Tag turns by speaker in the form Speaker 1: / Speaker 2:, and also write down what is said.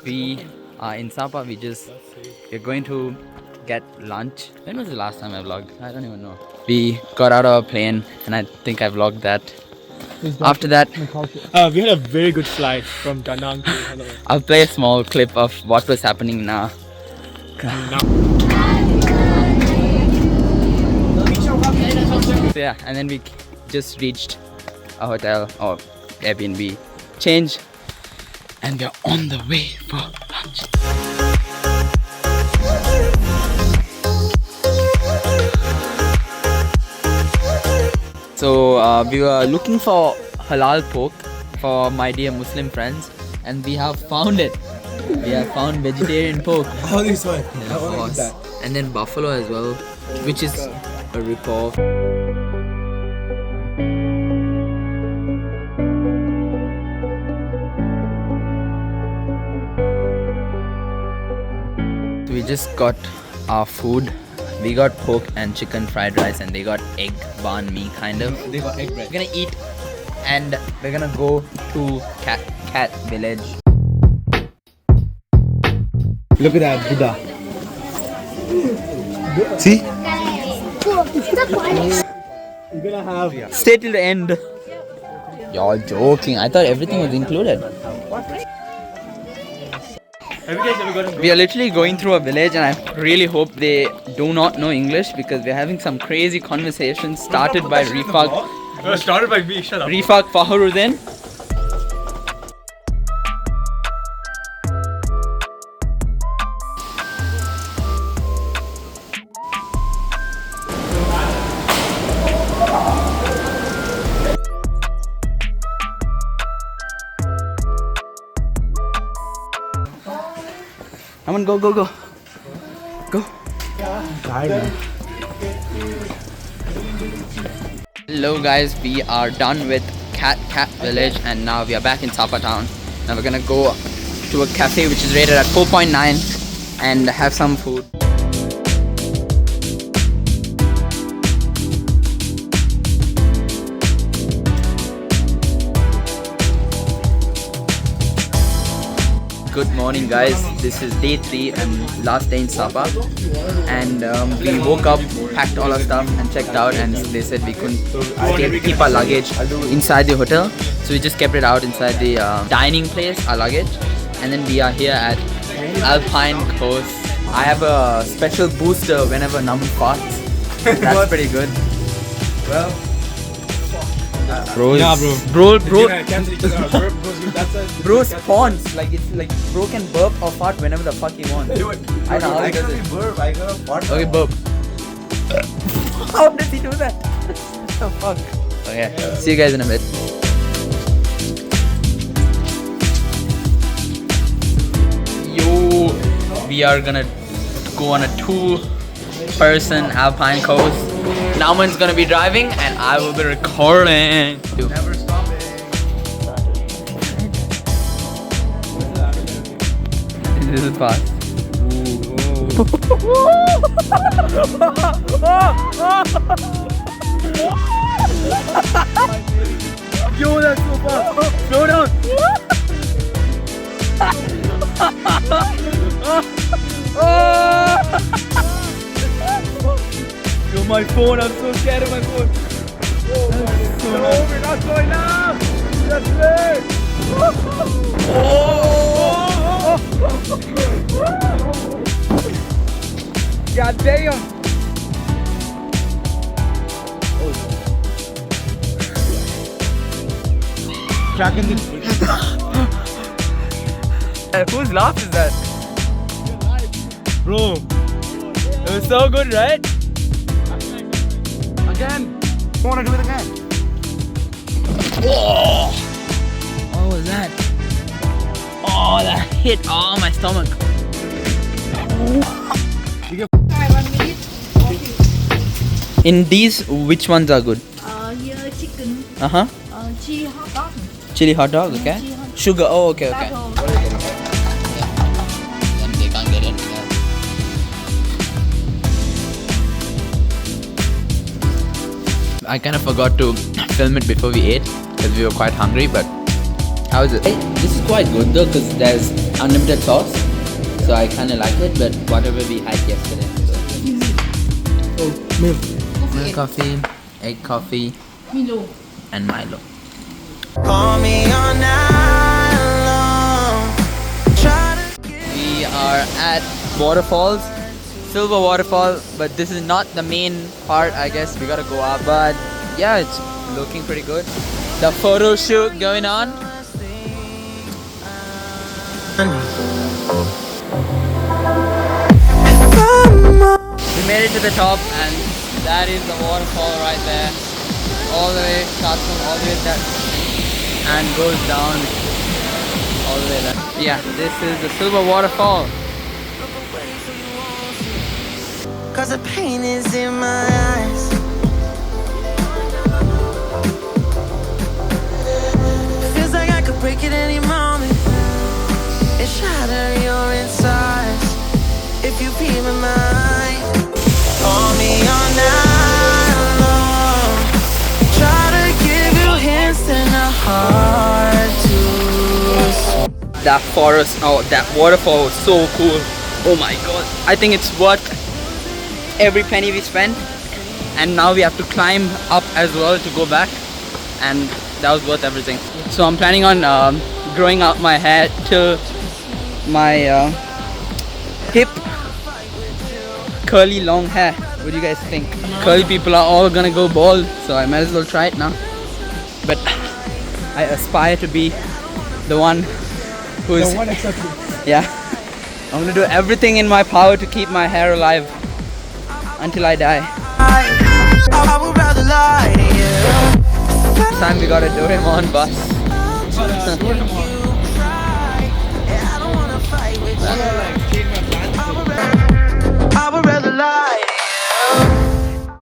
Speaker 1: we are in Sapa. We're going to get lunch. When was the last time I vlogged? I don't even know. We got out of our plane and I think I vlogged that. After that,
Speaker 2: we had a very good flight from Da Nang to Hanoi.
Speaker 1: I'll play a small clip of what was happening now. So yeah, and then we just reached a hotel or Airbnb, changed, and we're on the way for lunch. So we were looking for halal pork for my dear Muslim friends, and we have found it. We have found vegetarian pork.
Speaker 2: Oh, this one.
Speaker 1: Yeah, of course. And then buffalo as well, which is a rip-off. We just got our food. We got pork and chicken fried rice, and they got egg banh mi kind of.
Speaker 2: They got egg bread.
Speaker 1: We're gonna eat, and we're gonna go to cat village.
Speaker 2: Look at that Buddha. See? You're gonna have.
Speaker 1: Stay till the end. Y'all joking. I thought everything was included.
Speaker 2: Have you guys ever gotten?
Speaker 1: We are literally going through a village, and I really hope they do not know English because we're having some crazy conversations started by Rifaq.
Speaker 2: Started by me. Shut up.
Speaker 1: Rifaq Faharuddin. Come on, go. Go. Hello guys, we are done with Cat Village and now we are back in Sapa town. Now we're gonna go to a cafe which is rated at 4.9 and have some food. Good morning guys, this is day 3 and last day in Sapa, and we woke up, packed all our stuff and checked out, and they said we couldn't keep our luggage inside the hotel, so we just kept it out inside the dining place, our luggage. And then we are here at Alpine Coast. I have a special booster whenever Namu farts. That's pretty good.
Speaker 2: Well.
Speaker 1: Bro,
Speaker 2: Yeah, bro.
Speaker 1: Bro spawns like it's like bro can burp or fart whenever the fuck he wants.
Speaker 2: Do it.
Speaker 1: I know how he
Speaker 2: I
Speaker 1: does
Speaker 2: can't
Speaker 1: it.
Speaker 2: burp. I gotta fart.
Speaker 1: Okay, burp. How does he do that? What the fuck? Okay, see you guys in a bit. Yo, we are gonna go on a 2-person Alpine Coast. Nauman's gonna be driving and I will be recording.
Speaker 2: Never stopping.
Speaker 1: This is fast.
Speaker 2: Yo, that's so fast. Slow down. Yo, my phone. I'm so scared of my phone. No, we're not going now. That's it. God damn. Cracking the.
Speaker 1: Whose laugh is that?
Speaker 2: Bro.
Speaker 1: It was so good, right?
Speaker 2: Again. I want to do it again.
Speaker 1: Whoa! What was that? Oh, that hit my stomach. In these, which ones are good?
Speaker 3: Here chicken,
Speaker 1: Uh-huh.
Speaker 3: chili hot dog,
Speaker 1: Chili hot dog, okay.
Speaker 3: chili hot
Speaker 1: Sugar, oh, okay, okay.
Speaker 3: dog.
Speaker 1: Then they can't get it. I kind of forgot to film it before we ate because we were quite hungry, but How is it? This is quite good though because there's unlimited sauce, so I kind of like it. But whatever we had yesterday. So.
Speaker 2: Oh, milk.
Speaker 1: Milk coffee, egg coffee,
Speaker 3: Milo.
Speaker 1: and Milo.
Speaker 4: Call me all night long.
Speaker 1: We are at Waterfalls, Silver Waterfall, but this is not the main part. I guess we gotta go up. But yeah, it's looking pretty good. The photo shoot going on. We made it to the top, and that is the waterfall right there. All the way, starts from all the way there and goes down all the way there. Yeah, this is the Silver Waterfall.
Speaker 4: Cause the pain is in my eyes. Feels like I could break it any moment and shatter your insides. If you be my mind, call me all night long. Try to give you hints and a heart to.
Speaker 1: That forest, oh, that waterfall was so cool. Oh my god, I think it's worth every penny we spent. And now we have to climb up as well to go back, and that was worth everything. So I'm planning on growing out my hair till my hip. Curly long hair. What do you guys think? Curly people are all gonna go bald, so I might as well try it now. But I aspire to be the one who is.
Speaker 2: The one accepted.
Speaker 1: Yeah. I'm gonna do everything in my power to keep my hair alive until I die.
Speaker 4: I would rather lie to you.
Speaker 1: This time we gotta do him on bus.